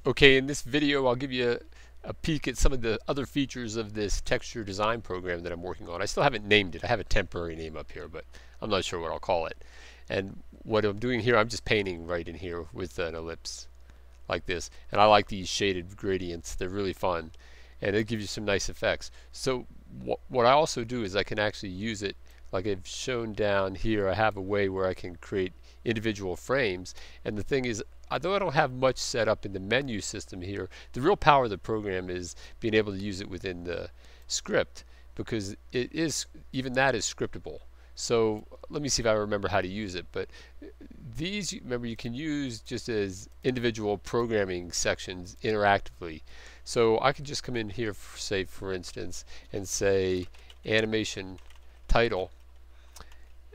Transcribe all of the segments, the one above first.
Okay, in this video I'll give you a peek at some of the other features of this texture design program that I'm working on. I still haven't named it. I have a temporary name up here, but I'm not sure what I'll call it. And what I'm doing here, I'm just painting right in here with an ellipse like this. And I like these shaded gradients. They're really fun. And it gives you some nice effects. So what I also do is I can actually use it like I've shown down here. I have a way where I can create individual frames. And the thing is, although I don't have much set up in the menu system here, the real power of the program is being able to use it within the script, because it is, even that is scriptable. So let me see if I remember how to use it. But these, remember, you can use just as individual programming sections interactively. So I can just come in here, say for instance, and say animation title,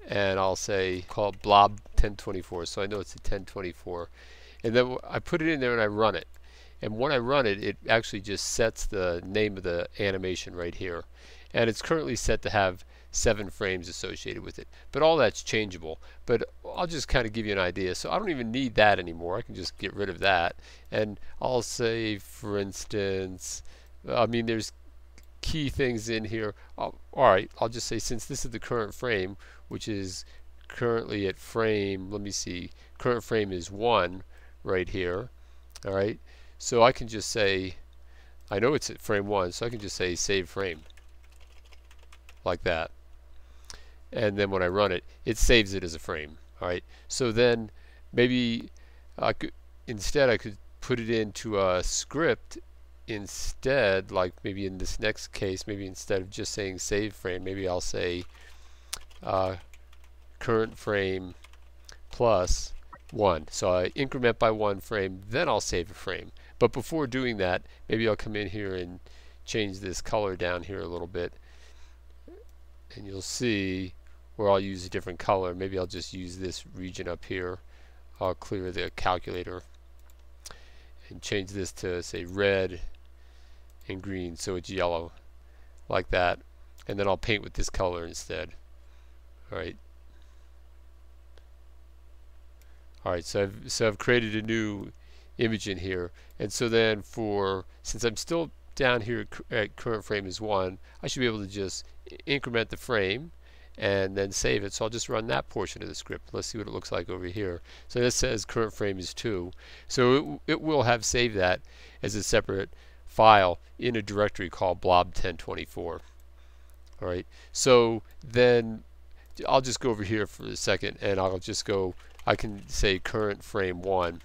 and I'll say call it blob 1024, so I know it's a 1024. And then I put it in there and I run it. And when I run it, it actually just sets the name of the animation right here. And it's currently set to have 7 frames associated with it. But all that's changeable. But I'll just kind of give you an idea. So I don't even need that anymore. I can just get rid of that. And I'll say, for instance, I mean, there's key things in here. Alright, I'll just say, since this is the current frame, which is currently at frame, let me see, current frame is 1 right here. Alright, so I can just say, I know it's at frame 1, so I can just say save frame like that, and then when I run it, it saves it as a frame. Alright, so then maybe I could put it into a script instead, like maybe in this next case, maybe instead of just saying save frame, maybe I'll say current frame plus 1. So I increment by 1 frame, then I'll save a frame. But before doing that, maybe I'll come in here and change this color down here a little bit, and you'll see where I'll use a different color. Maybe I'll just use this region up here. I'll clear the calculator and change this to, say, red and green, so it's yellow like that, and then I'll paint with this color instead. Alright, so I've created a new image in here, and so then since I'm still down here at current frame is 1, I should be able to just increment the frame and then save it. So I'll just run that portion of the script. Let's see what it looks like over here. So this says current frame is 2, so it will have saved that as a separate file in a directory called blob1024. Alright, so then I'll just go over here for a second, and I'll just go, I can say current frame 1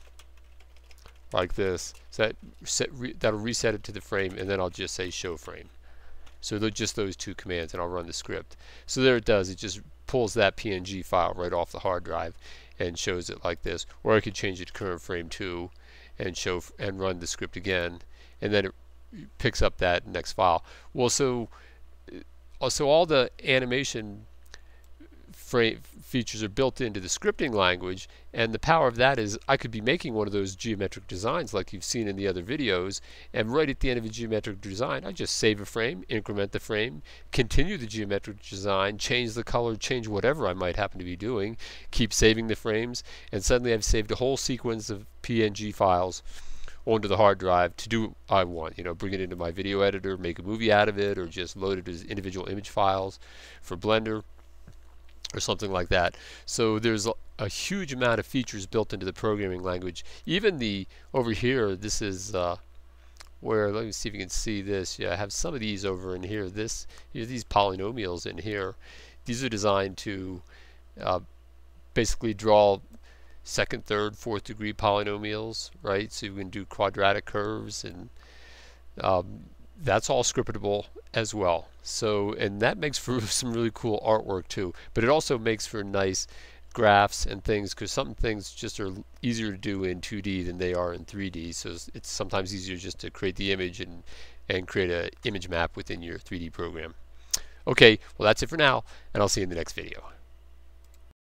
like this. So that'll reset it to the frame, and then I'll just say show frame. So just those 2 commands, and I'll run the script. So there it does. It just pulls that PNG file right off the hard drive and shows it like this. Or I could change it to current frame 2 and run the script again, and then it picks up that next file. Well, so all the animation features are built into the scripting language, and the power of that is I could be making one of those geometric designs like you've seen in the other videos, and right at the end of a geometric design I just save a frame, increment the frame, continue the geometric design, change the color, change whatever I might happen to be doing, keep saving the frames, and suddenly I've saved a whole sequence of PNG files onto the hard drive to do what I want. Bring it into my video editor, make a movie out of it, or just load it as individual image files for Blender or something like that. So there's a huge amount of features built into the programming language. Even over here, this is where, let me see if you can see this. Yeah, I have some of these over in here. These polynomials in here. These are designed to basically draw second, third, fourth degree polynomials, right? So you can do quadratic curves, and that's all scriptable as well. So, and that makes for some really cool artwork too, but it also makes for nice graphs and things, because some things just are easier to do in 2D than they are in 3D. So it's sometimes easier just to create the image and create an image map within your 3D program. Okay, well, that's it for now, and I'll see you in the next video.